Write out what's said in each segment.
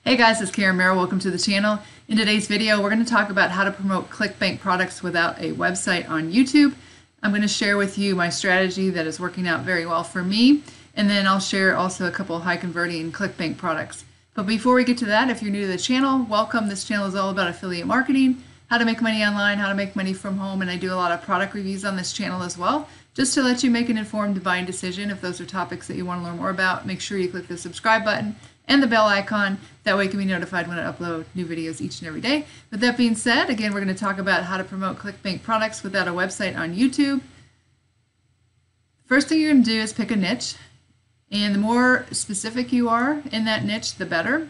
Hey guys, it's Karen Merrill. Welcome to the channel. In today's video, we're going to talk about how to promote ClickBank products without a website on YouTube. I'm going to share with you my strategy that is working out very well for me, and then I'll share also a couple high converting ClickBank products. But before we get to that, if you're new to the channel, welcome. This channel is all about affiliate marketing, how to make money online, how to make money from home, and I do a lot of product reviews on this channel as well, just to let you make an informed buying decision. If those are topics that you want to learn more about, make sure you click the subscribe button and the bell icon. That way you can be notified when I upload new videos each and every day. With that being said, again, we're going to talk about how to promote ClickBank products without a website on YouTube. First thing you're going to do is pick a niche, and the more specific you are in that niche, the better.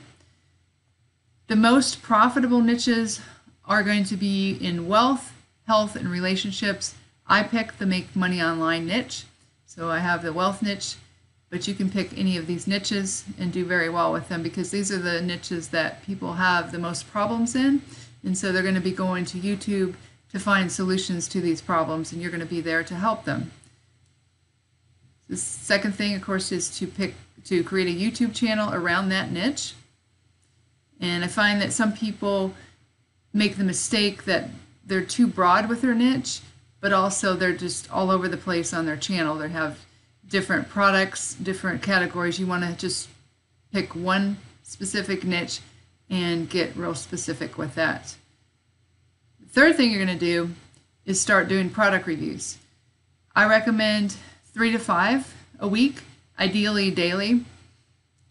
The most profitable niches are going to be in wealth, health, and relationships. I picked the make money online niche, so I have the wealth niche, but you can pick any of these niches and do very well with them because these are the niches that people have the most problems in, and so they're going to be going to YouTube to find solutions to these problems, and you're going to be there to help them. The second thing, of course, is to create a YouTube channel around that niche. And I find that some people make the mistake that they're too broad with their niche, but also they're just all over the place on their channel. They have different products, different categories. You want to just pick one specific niche and get real specific with that. The third thing you're going to do is start doing product reviews. I recommend 3 to 5 a week, ideally daily.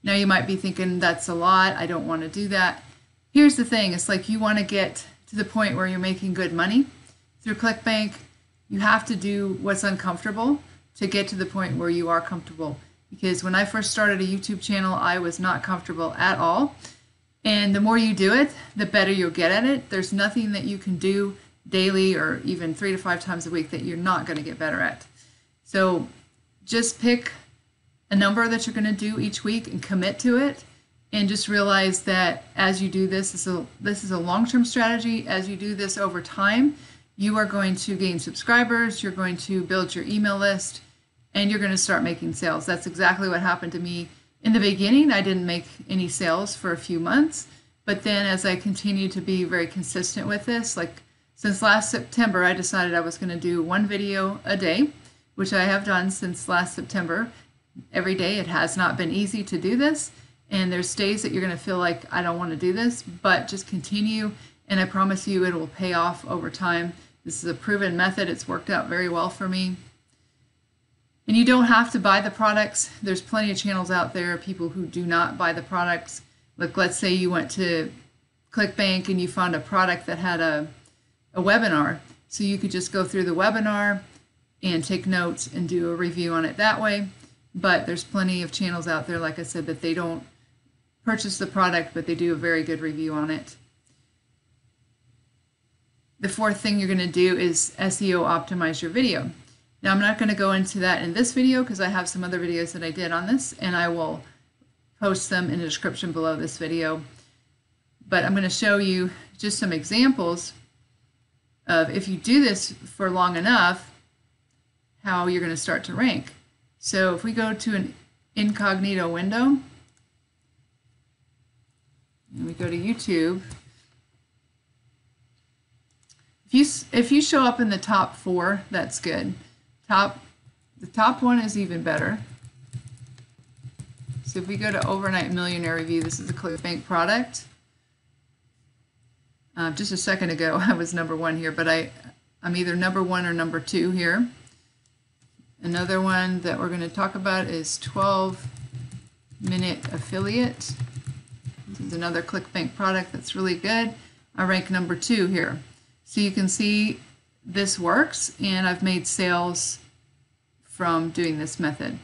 Now you might be thinking that's a lot, I don't want to do that. Here's the thing, it's like you want to get to the point where you're making good money through ClickBank. You have to do what's uncomfortable to get to the point where you are comfortable. Because when I first started a YouTube channel, I was not comfortable at all. And the more you do it, the better you'll get at it. There's nothing that you can do daily or even 3 to 5 times a week that you're not going to get better at. So just pick a number that you're going to do each week and commit to it. And just realize that as you do this, this is a long-term strategy. As you do this over time, you are going to gain subscribers, you're going to build your email list, and you're going to start making sales. That's exactly what happened to me in the beginning. I didn't make any sales for a few months, but then as I continued to be very consistent with this, like since last September, I decided I was going to do 1 video a day, which I have done since last September. Every day. It has not been easy to do this, and there's days that you're going to feel like I don't want to do this, but just continue, and I promise you it will pay off over time. This is a proven method. It's worked out very well for me. And you don't have to buy the products. There's plenty of channels out there, people who do not buy the products. Like, let's say you went to ClickBank and you found a product that had a webinar. So you could just go through the webinar and take notes and do a review on it that way. But there's plenty of channels out there, like I said, that they don't purchase the product, but they do a very good review on it. The fourth thing you're going to do is SEO optimize your video. Now, I'm not going to go into that in this video because I have some other videos that I did on this, and I will post them in the description below this video. But I'm going to show you just some examples of, if you do this for long enough, how you're going to start to rank. So if we go to an incognito window, and we go to YouTube, if you show up in the top 4, that's good. The top one is even better. So if we go to Overnight Millionaire Review, this is a ClickBank product. Just a second ago, I was number 1 here, but I'm either number 1 or number 2 here. Another one that we're going to talk about is 12-minute affiliate. This is another ClickBank product that's really good. I rank number 2 here. So you can see this works, and I've made sales from doing this method.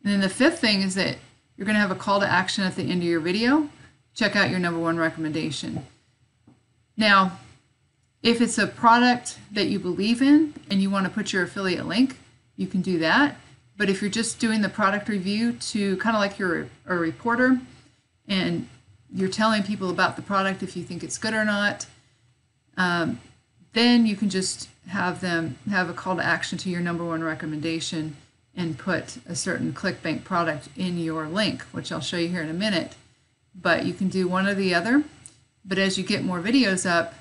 And then the fifth thing is that you're going to have a call to action at the end of your video. Check out your number 1 recommendation. Now, if it's a product that you believe in and you want to put your affiliate link, you can do that. But if you're just doing the product review to kind of like you're a reporter and you're telling people about the product if you think it's good or not, then you can just have them have a call to action to your number 1 recommendation and put a certain ClickBank product in your link, which I'll show you here in a minute. But you can do one or the other. But as you get more videos up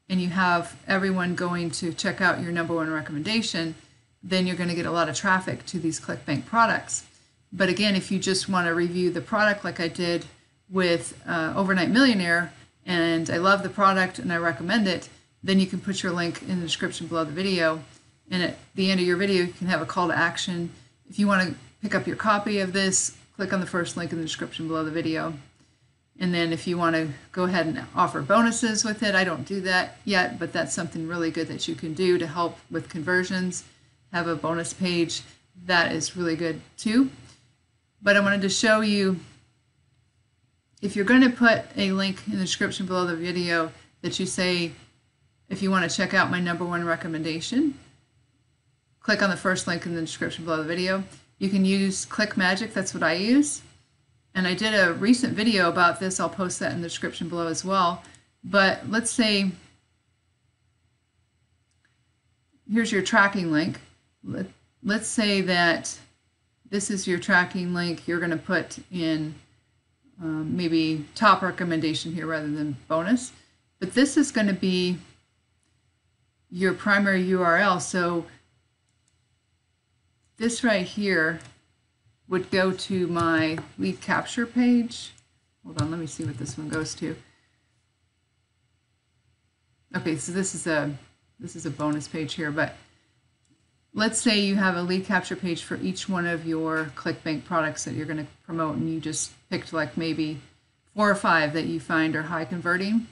and you have everyone going to check out your #1 recommendation, then you're going to get a lot of traffic to these ClickBank products. But again, if you just want to review the product like I did with Overnight Millionaire, and I love the product and I recommend it, then you can put your link in the description below the video. And at the end of your video, you can have a call to action. If you want to pick up your copy of this, click on the first link in the description below the video. And then if you want to go ahead and offer bonuses with it, I don't do that yet, but that's something really good that you can do to help with conversions. Have a bonus page. That is really good too. But I wanted to show you, if you're going to put a link in the description below the video that you say, if you want to check out my #1 recommendation, click on the first link in the description below the video. You can use Clickmagick, that's what I use. And I did a recent video about this, I'll post that in the description below as well. But let's say, here's your tracking link. Let's say that this is your tracking link. You're going to put in maybe top recommendation here rather than bonus. But this is going to be your primary URL. So this right here would go to my lead capture page. Hold on, let me see what this one goes to. Okay, so this is a bonus page here, but let's say you have a lead capture page for each one of your ClickBank products that you're going to promote, and you just picked like maybe 4 or 5 that you find are high converting.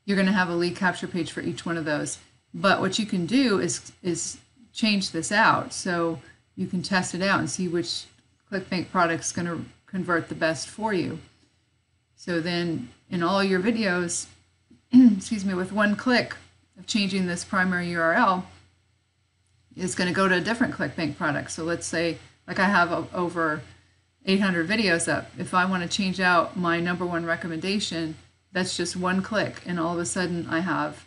You're going to have a lead capture page for each one of those. But what you can do is change this out, so you can test it out and see which ClickBank product is going to convert the best for you. So then in all your videos, excuse me, with one click of changing this primary URL, is going to go to a different ClickBank product. So let's say, like I have over 800 videos up. If I want to change out my #1 recommendation, that's just one click, and all of a sudden I have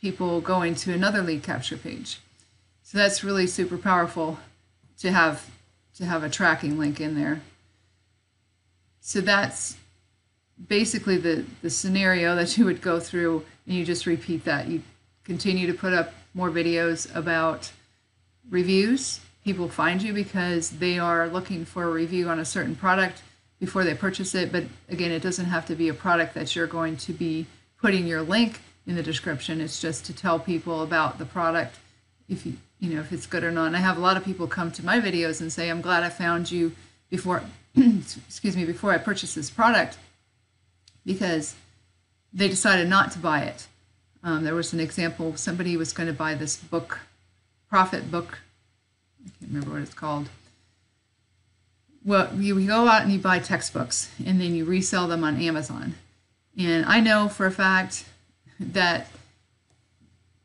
people going to another lead capture page. So that's really super powerful to have a tracking link in there. So that's basically the scenario that you would go through, and you just repeat that. You continue to put up more videos about reviews. People find you because they are looking for a review on a certain product before they purchase it. But again, it doesn't have to be a product that you're going to be putting your link in the description. It's just to tell people about the product, if if it's good or not. And I have a lot of people come to my videos and say, I'm glad I found you before excuse me, before I purchased this product, because they decided not to buy it. There was an example, somebody was going to buy this book, profit book, I can't remember what it's called. Well, you go out and you buy textbooks and then you resell them on Amazon. And I know for a fact that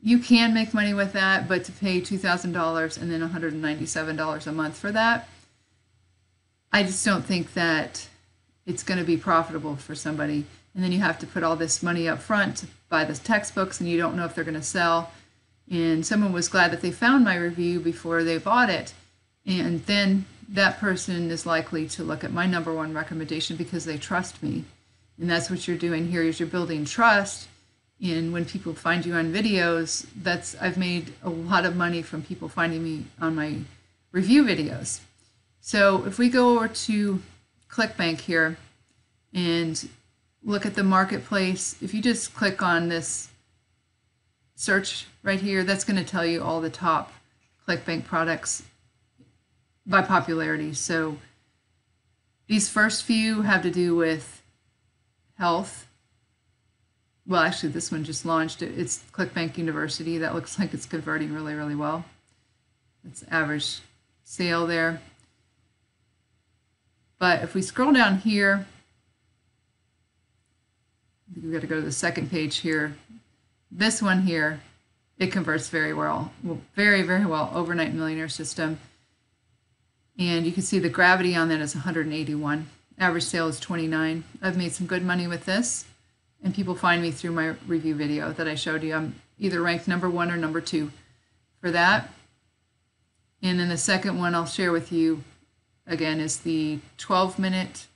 you can make money with that, but to pay $2,000 and then $197 a month for that, I just don't think that it's going to be profitable for somebody. And then you have to put all this money up front to buy the textbooks, and you don't know if they're going to sell. And someone was glad that they found my review before they bought it. And then that person is likely to look at my #1 recommendation because they trust me. And that's what you're doing here, is you're building trust. And when people find you on videos, I've made a lot of money from people finding me on my review videos. So if we go over to ClickBank here and look at the marketplace, if you just click on this search right here, that's going to tell you all the top ClickBank products by popularity. So these first few have to do with health. Well, actually, this one just launched. It's ClickBank University. That looks like it's converting really, really well. It's average sale there. But if we scroll down here, I think we've got to go to the second page here. This one here, it converts very well. Very, very well. Overnight Millionaire system. And you can see the gravity on that is 181. Average sale is 29. I've made some good money with this. And people find me through my review video that I showed you. I'm either ranked #1 or #2 for that. And then the second one I'll share with you again is the 12-minute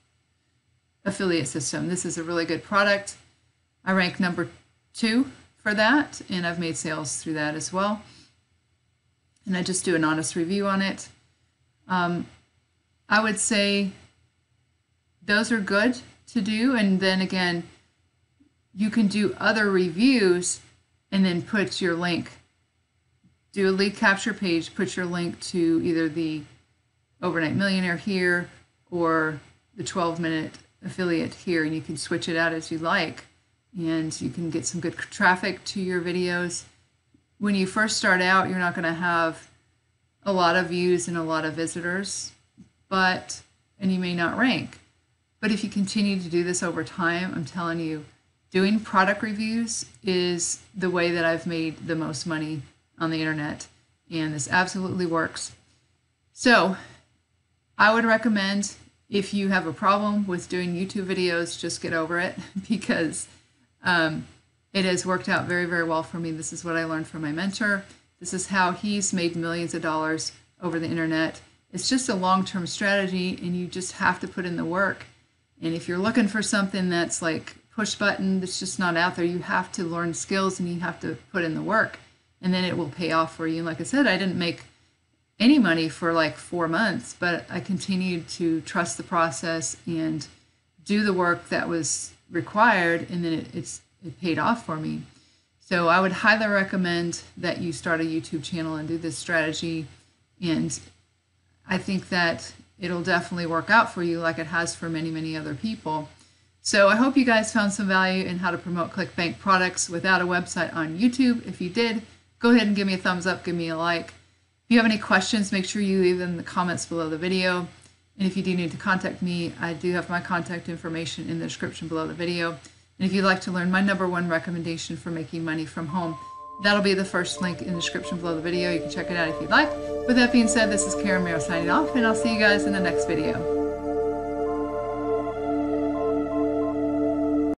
affiliate system. This is a really good product. I rank number 2 for that, and I've made sales through that as well. And I just do an honest review on it. I would say those are good to do, and then again, you can do other reviews and then put your link. Do a lead capture page, put your link to either the Overnight Millionaire here or the 12-minute affiliate here, and you can switch it out as you like, and you can get some good traffic to your videos. When you first start out, you're not going to have a lot of views and a lot of visitors, and you may not rank. But if you continue to do this over time, I'm telling you, doing product reviews is the way that I've made the most money on the internet, and this absolutely works. So I would recommend, if you have a problem with doing YouTube videos, just get over it, because it has worked out very, very well for me. This is what I learned from my mentor. This is how he's made millions of dollars over the internet. It's just a long-term strategy, and you just have to put in the work. And if you're looking for something that's like push button, that's just not out there, you have to learn skills and you have to put in the work, and then it will pay off for you. And like I said, I didn't make any money for like 4 months, but I continued to trust the process and do the work that was required, and then it paid off for me. So I would highly recommend that you start a YouTube channel and do this strategy, and I think that it'll definitely work out for you like it has for many, many other people. So I hope you guys found some value in how to promote ClickBank products without a website on YouTube. If you did, go ahead and give me a thumbs up, give me a like. If you have any questions, make sure you leave them in the comments below the video. And if you do need to contact me, I do have my contact information in the description below the video. And if you'd like to learn my #1 recommendation for making money from home, that'll be the first link in the description below the video. You can check it out if you'd like. With that being said, this is Karen Merrill signing off, and I'll see you guys in the next video.